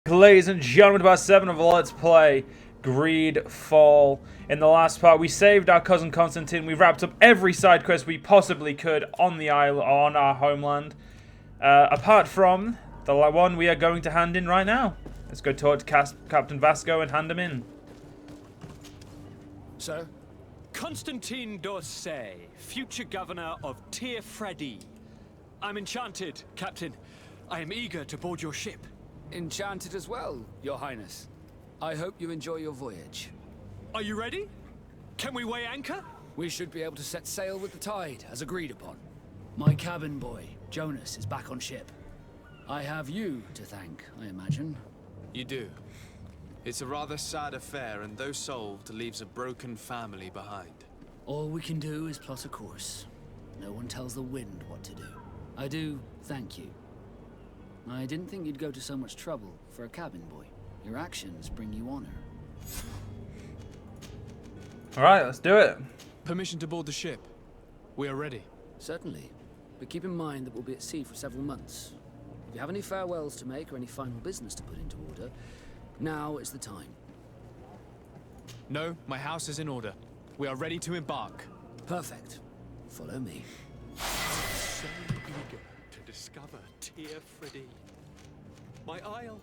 Ladies and gentlemen, part 7 of Let's Play GreedFall. In the last part, we saved our cousin Constantine. We wrapped up every side quest we possibly could on the island, on our homeland. Apart from the one we are going to hand in right now. Let's go talk to Captain Vasco and hand him in. Sir? Constantine d'Orsay, future governor of Freddy. I'm enchanted, Captain. I am eager to board your ship. Enchanted as well, Your Highness. I hope you enjoy your voyage. Are you ready? Can we weigh anchor? We should be able to set sail with the tide, as agreed upon. My cabin boy, Jonas, is back on ship. I have you to thank, I imagine. You do. It's a rather sad affair, and though solved, leaves a broken family behind. All we can do is plot a course. No one tells the wind what to do. I do thank you. I didn't think you'd go to so much trouble for a cabin boy. Your actions bring you honor. Alright, let's do it. Permission to board the ship. We are ready. Certainly. But keep in mind that we'll be at sea for several months. If you have any farewells to make or any final business to put into order, now is the time. No, my house is in order. We are ready to embark. Perfect. Follow me. So eager to discover Freddy. My isle.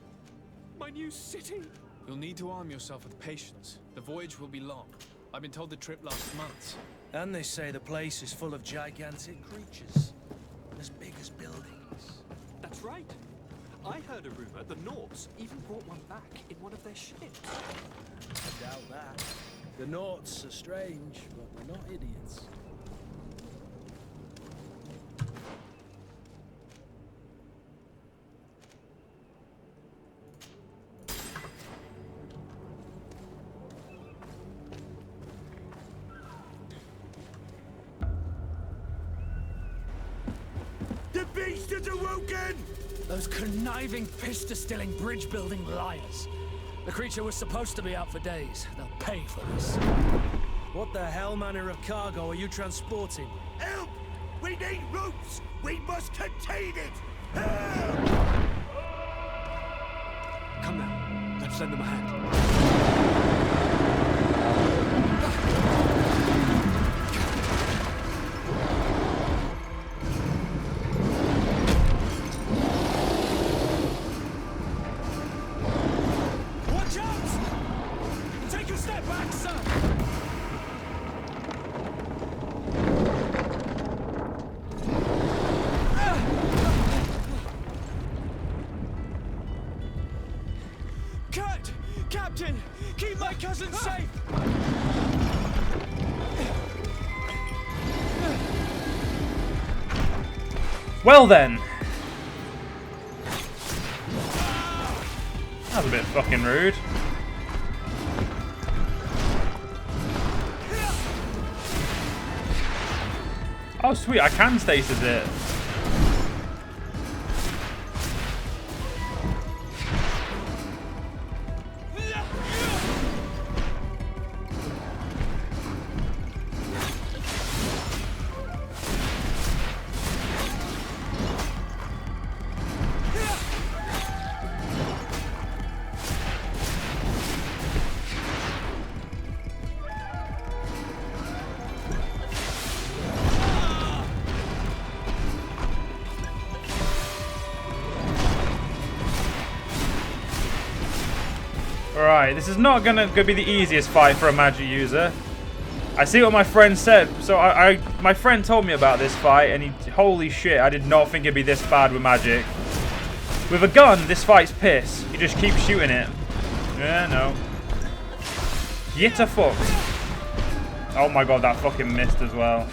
My new city. You'll need to arm yourself with patience. The voyage will be long. I've been told the trip lasts months. And they say the place is full of gigantic creatures. As big as buildings. That's right. I heard a rumor the Norts even brought one back in one of their ships. I doubt that. The Norts are strange, but they're not idiots. The beast is awoken! Those conniving, pista-stilling, bridge-building liars. The creature was supposed to be out for days. They'll pay for this. What the hell manner of cargo are you transporting? Help! We need ropes! We must contain it! Help! Come now. Let's lend them a hand. Watch out! Take a step back, sir! Kurt! Captain! Keep my cousin safe! Well then. That was a bit fucking rude. Oh sweet, I can stasis it. Alright, this is not gonna be the easiest fight for a magic user. I see what my friend said. So my friend told me about this fight, and holy shit, I did not think it'd be this bad with magic. With a gun, this fight's piss. You just keep shooting it. Yeah, no. Get a fucked. Oh my god, that fucking missed as well.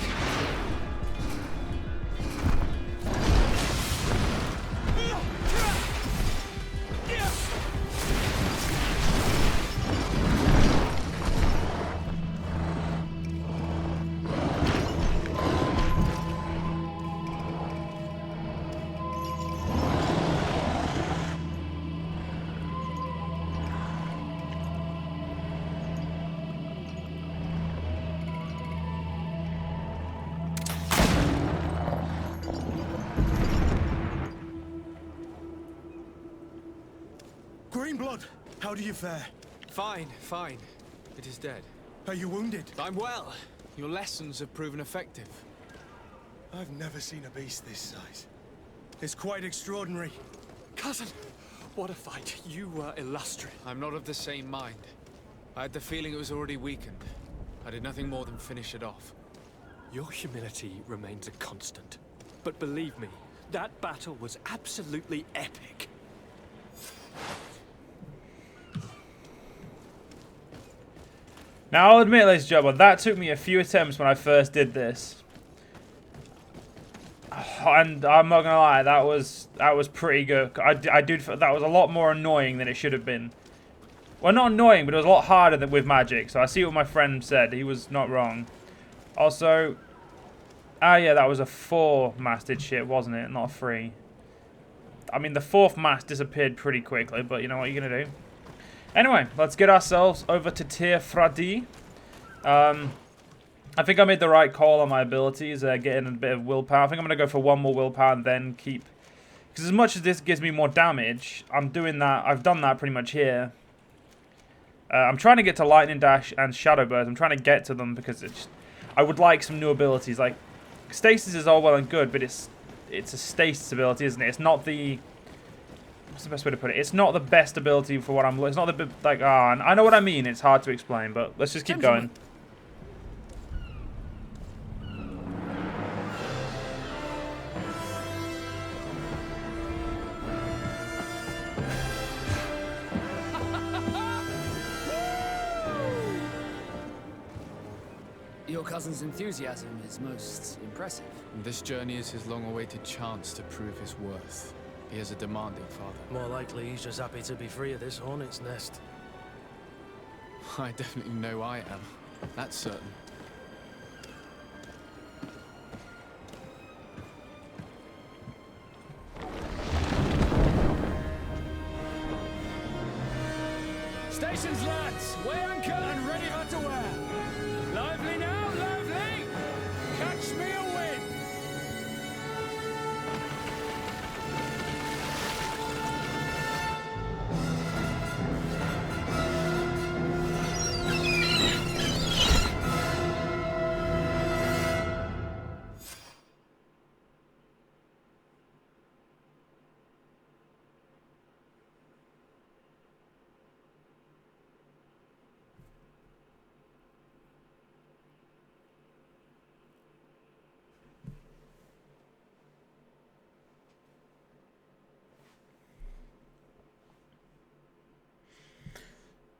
Greenblood, how do you fare? Fine, fine. It is dead. Are you wounded? I'm well. Your lessons have proven effective. I've never seen a beast this size. It's quite extraordinary. Cousin, what a fight. You were illustrious. I'm not of the same mind. I had the feeling it was already weakened. I did nothing more than finish it off. Your humility remains a constant. But believe me, that battle was absolutely epic. Now, I'll admit, ladies and gentlemen, that took me a few attempts when I first did this. And I'm not gonna lie, that was pretty good. That was a lot more annoying than it should have been. Well, not annoying, but it was a lot harder than with magic. So I see what my friend said. He was not wrong. Also, yeah, that was a 4-masted ship, wasn't it? Not a 3. I mean, the 4th mast disappeared pretty quickly, but you know what you're gonna do. Anyway, let's get ourselves over to Tir Fradi. I think I made the right call on my abilities, getting a bit of willpower. I think I'm going to go for 1 more willpower and then keep... Because as much as this gives me more damage, I'm doing that. I've done that pretty much here. I'm trying to get to Lightning Dash and Shadow Burst. I'm trying to get to them because it's... I would like some new abilities. Like, Stasis is all well and good, but it's a Stasis ability, isn't it? It's not the... What's the best way to put it? It's not the best ability for what I'm... It's not the... Like, I know what I mean. It's hard to explain, but let's just keep going. Your cousin's enthusiasm is most impressive. This journey is his long-awaited chance to prove his worth. He has a demanding father. More likely he's just happy to be free of this hornet's nest. I definitely know I am. That's certain. Stations, lads! Weigh anchor and ready hot to wear. Lively now, lively! Catch me a wind!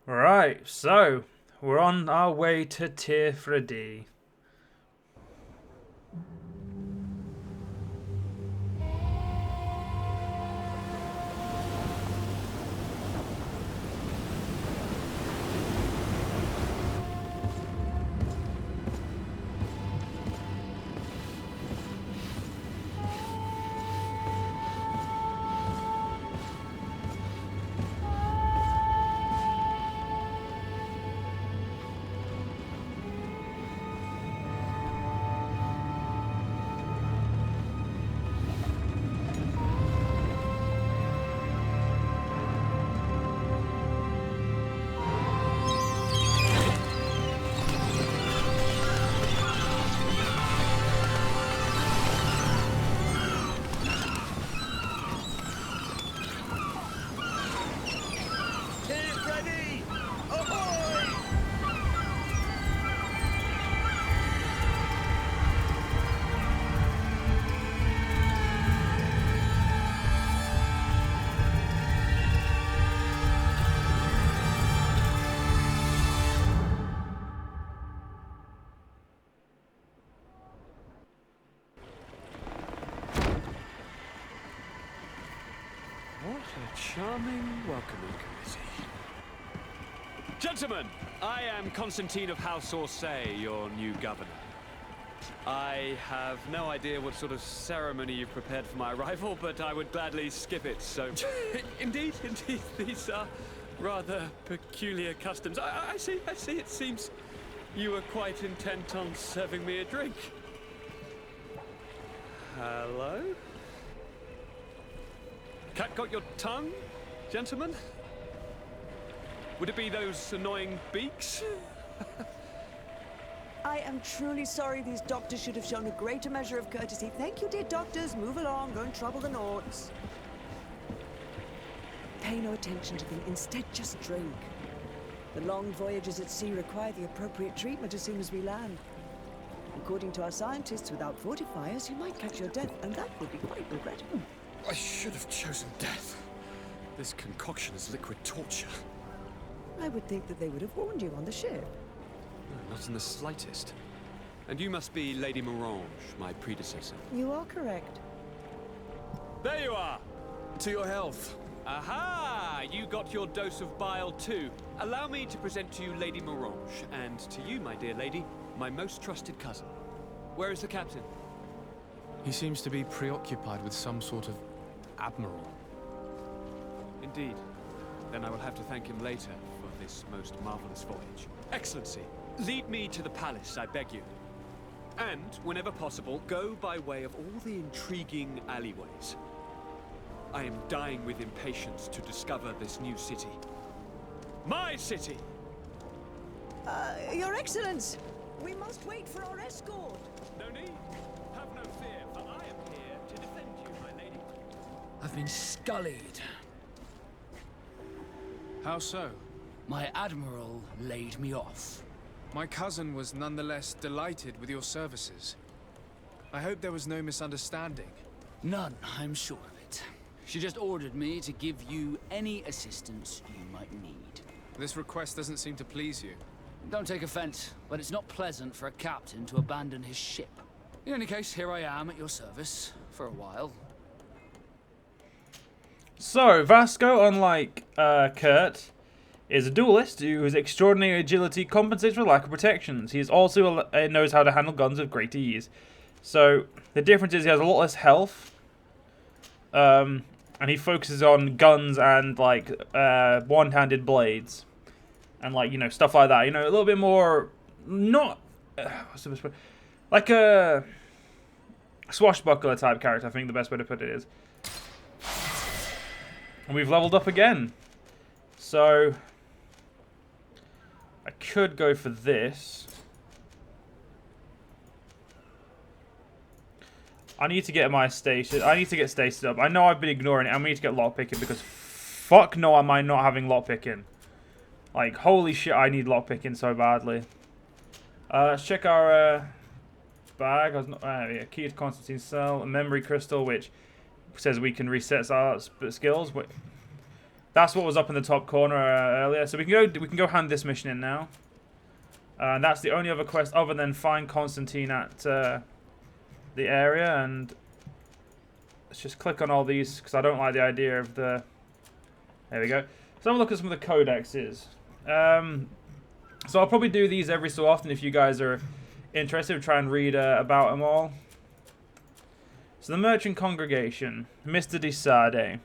Right, so we're on our way to Tir Fradi. What a charming welcoming committee. Gentlemen, I am Constantine of House Orsay, your new governor. I have no idea what sort of ceremony you've prepared for my arrival, but I would gladly skip it, so... Indeed, these are rather peculiar customs. I see, it seems you were quite intent on serving me a drink. Hello? Cat got your tongue, gentlemen? Would it be those annoying beaks? I am truly sorry these doctors should have shown a greater measure of courtesy. Thank you, dear doctors. Move along, don't trouble the Nords. Pay no attention to them. Instead, just drink. The long voyages at sea require the appropriate treatment as soon as we land. According to our scientists, without fortifiers, you might catch your death, and that would be quite regrettable. I should have chosen death. This concoction is liquid torture. I would think that they would have warned you on the ship. No, not in the slightest. And you must be Lady Morange, my predecessor. You are correct. There you are! To your health. Aha! You got your dose of bile too. Allow me to present to you Lady Morange, and to you, my dear lady, my most trusted cousin. Where is the captain? He seems to be preoccupied with some sort of admiral. Indeed. Then I will have to thank him later for this most marvelous voyage. Excellency, lead me to the palace, I beg you. And, whenever possible, go by way of all the intriguing alleyways. I am dying with impatience to discover this new city. My city! Your Excellence! We must wait for our escort! No need. Have no fear, for I am here to defend you, my lady. I've been scullied. How so? My admiral laid me off. My cousin was nonetheless delighted with your services. I hope there was no misunderstanding. None, I'm sure of it. She just ordered me to give you any assistance you might need. This request doesn't seem to please you. Don't take offense, but it's not pleasant for a captain to abandon his ship. In any case, here I am at your service, for a while. So, Vasco, unlike Kurt, is a duelist whose extraordinary agility compensates for lack of protections. He is also knows how to handle guns with great ease. So, the difference is he has a lot less health. And he focuses on guns and, like, one-handed blades. And, like, you know, stuff like that. You know, a little bit more... Not... what's the best way? Like a swashbuckler type character, I think the best way to put it is. And we've leveled up again. So... I could go for this. I need to get my station. I need to get stated up. I know I've been ignoring it. I need to get lockpicking because fuck no am I not having lockpicking. Like, holy shit, I need lockpicking so badly. Let's check our bag. Yeah, key to Constantine's cell. A memory crystal, which says we can reset our skills. That's what was up in the top corner earlier. So we can go hand this mission in now. And that's the only other quest other than find Constantine at the area. And let's just click on all these because I don't like the idea of the... There we go. Let's have a look at some of the codexes. So I'll probably do these every so often if you guys are interested. Try and read about them all. So the Merchant Congregation, Mr. de Sade.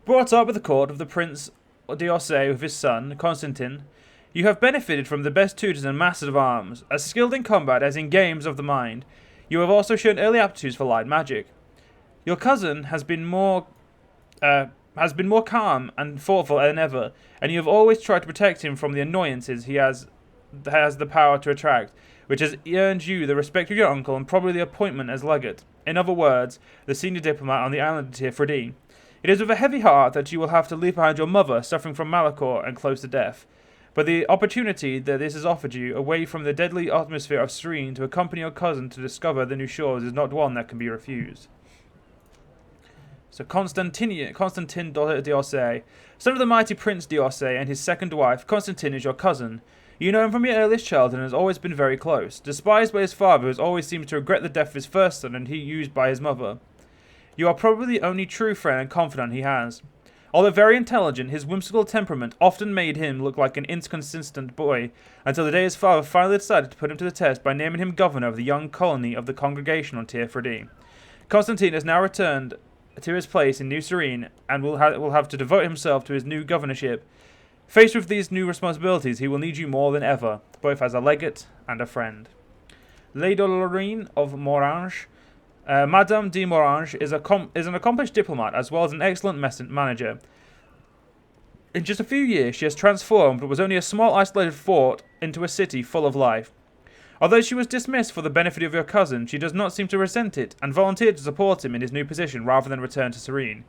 Brought up at the court of the Prince d'Orsay with his son, Constantine, you have benefited from the best tutors and masters of arms. As skilled in combat as in games of the mind, you have also shown early aptitudes for light magic. Your cousin has been more calm and thoughtful than ever, and you have always tried to protect him from the annoyances he has the power to attract, which has earned you the respect of your uncle and probably the appointment as legate. In other words, the senior diplomat on the island of Tirfredin. It is with a heavy heart that you will have to leave behind your mother, suffering from malachor and close to death. But the opportunity that this has offered you, away from the deadly atmosphere of Serene, to accompany your cousin to discover the new shores, is not one that can be refused. So Constantine d'Orsay, son of the mighty Prince d'Orsay and his second wife, Constantine is your cousin. You know him from your earliest childhood and has always been very close. Despised by his father, who has always seemed to regret the death of his first son, and he used by his mother. You are probably the only true friend and confidant he has. Although very intelligent, his whimsical temperament often made him look like an inconsistent boy, until the day his father finally decided to put him to the test by naming him governor of the young colony of the Congregation on Tirfredin. Constantine has now returned to his place in New Serene, and will have to devote himself to his new governorship. Faced with these new responsibilities, he will need you more than ever, both as a legate and a friend. Lady Lorraine of Morange. Madame de Morange is an accomplished diplomat as well as an excellent manager. In just a few years, she has transformed what was only a small isolated fort into a city full of life. Although she was dismissed for the benefit of your cousin, she does not seem to resent it, and volunteered to support him in his new position rather than return to Serene.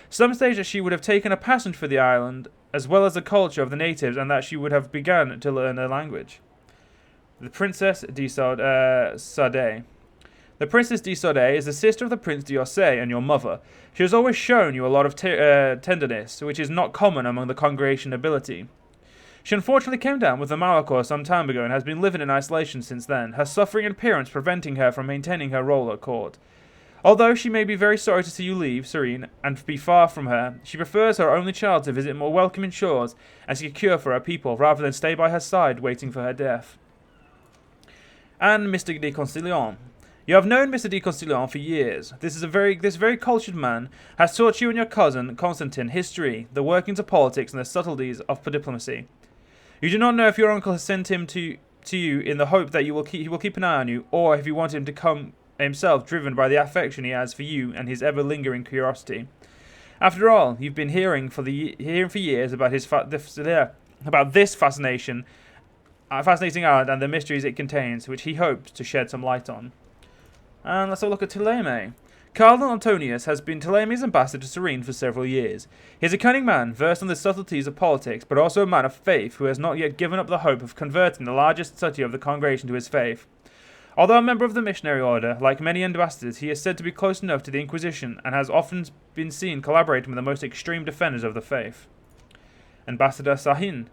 Some state that she would have taken a passion for the island, as well as the culture of the natives, and that she would have begun to learn their language. The Princess de Sade. The Princess de Sade is the sister of the Prince d'Orsay and your mother. She has always shown you a lot of tenderness, which is not common among the congregation nobility. She unfortunately came down with the Malachor some time ago and has been living in isolation since then, her suffering and appearance preventing her from maintaining her role at court. Although she may be very sorry to see you leave, Serene, and be far from her, she prefers her only child to visit more welcoming shores and seek a cure for her people, rather than stay by her side waiting for her death. And Mr. de Constantine. You have known Mr. de Constantine for years. This very cultured man has taught you and your cousin, Constantine, history, the workings of politics, and the subtleties of diplomacy. You do not know if your uncle has sent him to you in the hope that he will keep an eye on you, or if you want him to come himself, driven by the affection he has for you and his ever-lingering curiosity. After all, you've been hearing for years about this fascinating island and the mysteries it contains, which he hopes to shed some light on. And let's have a look at Ptolemy. Cardinal Antonius has been Ptolemy's ambassador to Serene for several years. He is a cunning man, versed in the subtleties of politics, but also a man of faith who has not yet given up the hope of converting the largest city of the congregation to his faith. Although a member of the missionary order, like many ambassadors, he is said to be close enough to the Inquisition and has often been seen collaborating with the most extreme defenders of the faith. Ambassador Sahin.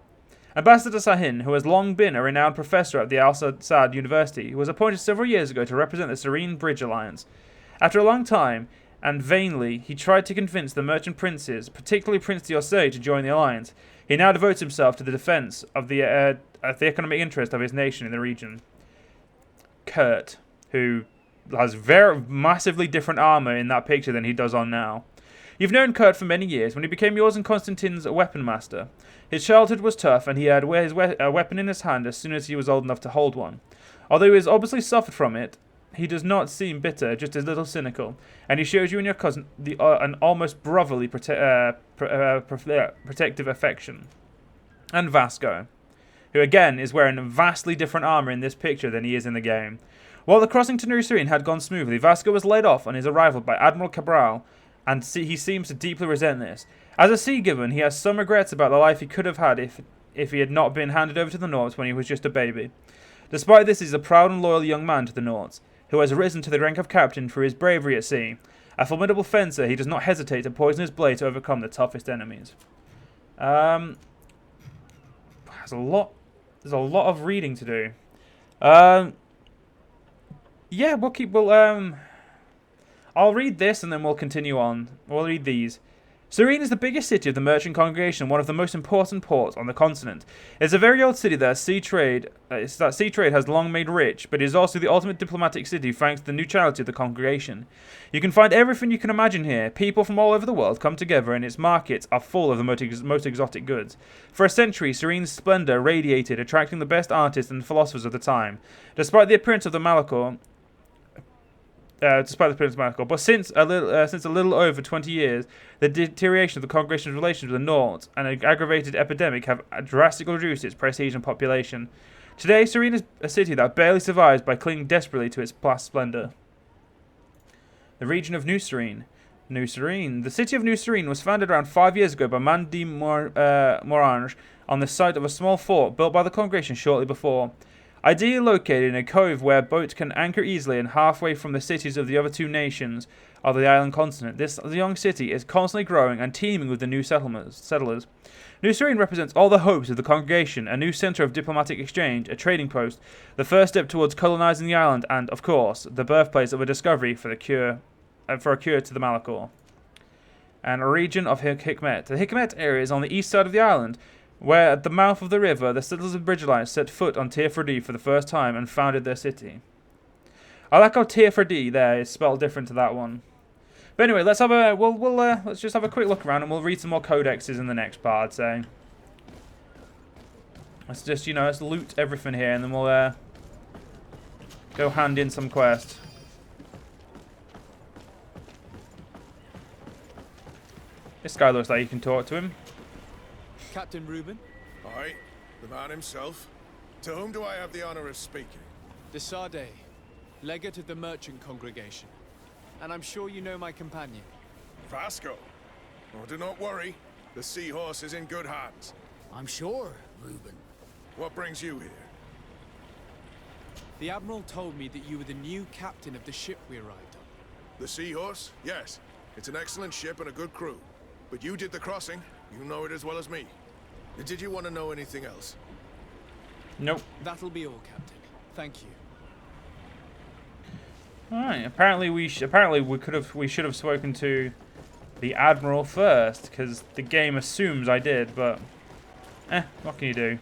Ambassador Sahin, who has long been a renowned professor at the Al-Sade University, was appointed several years ago to represent the Serene Bridge Alliance. After a long time, and vainly, he tried to convince the merchant princes, particularly Prince d'Orsay, to join the alliance. He now devotes himself to the defense of the economic interest of his nation in the region. Kurt, who has very massively different armor in that picture than he does on now. You've known Kurt for many years, when he became yours and Constantine's weapon master. His childhood was tough, and he had his weapon in his hand as soon as he was old enough to hold one. Although he has obviously suffered from it, he does not seem bitter, just a little cynical, and he shows you and your cousin an almost brotherly protective affection. And Vasco, who again is wearing vastly different armor in this picture than he is in the game. While the crossing to New Serene had gone smoothly, Vasco was laid off on his arrival by Admiral Cabral, and he seems to deeply resent this. As a sea-given, he has some regrets about the life he could have had if he had not been handed over to the Nords when he was just a baby. Despite this, he is a proud and loyal young man to the Nords, who has risen to the rank of captain for his bravery at sea. A formidable fencer, he does not hesitate to poison his blade to overcome the toughest enemies. There's a lot of reading to do. Yeah, I'll read this and then we'll continue on. We'll read these. Serene is the biggest city of the merchant congregation and one of the most important ports on the continent. It's a very old city that sea trade has long made rich, but it is also the ultimate diplomatic city thanks to the neutrality of the congregation. You can find everything you can imagine here. People from all over the world come together and its markets are full of the most exotic goods. For a century, Serene's splendor radiated, attracting the best artists and philosophers of the time. Despite the appearance of the Malachor, but since a little over 20 years, the deterioration of the congregation's relations with the Nords and an aggravated epidemic have drastically reduced its prestige and population. Today, Serene is a city that barely survives by clinging desperately to its past splendor. The region of New Serene. New Serene. The city of New Serene was founded around 5 years ago by Mandy Morange on the site of a small fort built by the congregation shortly before. Ideally located in a cove where boats can anchor easily and halfway from the cities of the other two nations of the island continent, this young city is constantly growing and teeming with the new settlers. New Serene represents all the hopes of the congregation, a new centre of diplomatic exchange, a trading post, the first step towards colonising the island, and, of course, the birthplace of a discovery for a cure to the Malachor. And a region of Hikmet. The Hikmet area is on the east side of the island, where at the mouth of the river, the settlers of Bridgeline set foot on Tir-Ferde for the first time and founded their city. I like how Tir-Ferde there is spelled different to that one. But anyway, let's have a let's just have a quick look around and we'll read some more codexes in the next part. So let's just let's loot everything here and then we'll go hand in some quests. This guy looks like you can talk to him. Captain Reuben? Aye, the man himself. To whom do I have the honor of speaking? De Sade, legate of the merchant congregation. And I'm sure you know my companion. Vasco. Oh, do not worry. The seahorse is in good hands. I'm sure, Reuben. What brings you here? The Admiral told me that you were the new captain of the ship we arrived on. The seahorse? Yes. It's an excellent ship and a good crew. But you did the crossing. You know it as well as me. Did you want to know anything else? Nope. That'll be all, Captain. Thank you. All right. Apparently we should have spoken to the Admiral first, because the game assumes I did. But what can you do?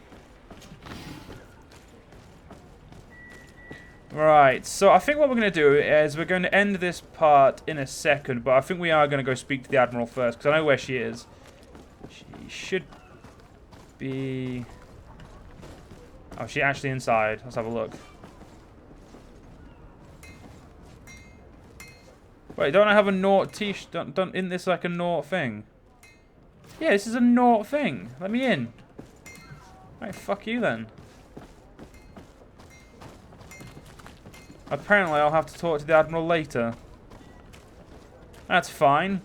Right, so I think what we're going to do is we're going to end this part in a second, but I think we are going to go speak to the Admiral first, because I know where she is. She should be... Oh, she's actually inside. Let's have a look. Wait, don't I have a naught t-shirt? Isn't this like a naught thing? Yeah, this is a naught thing. Let me in. Right, fuck you then. Apparently, I'll have to talk to the Admiral later. That's fine.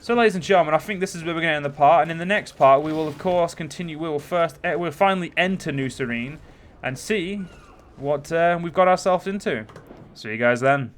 So, ladies and gentlemen, I think this is where we're going to end the part. And in the next part, we will, of course, continue. We'll finally enter New Serene and see what we've got ourselves into. See you guys then.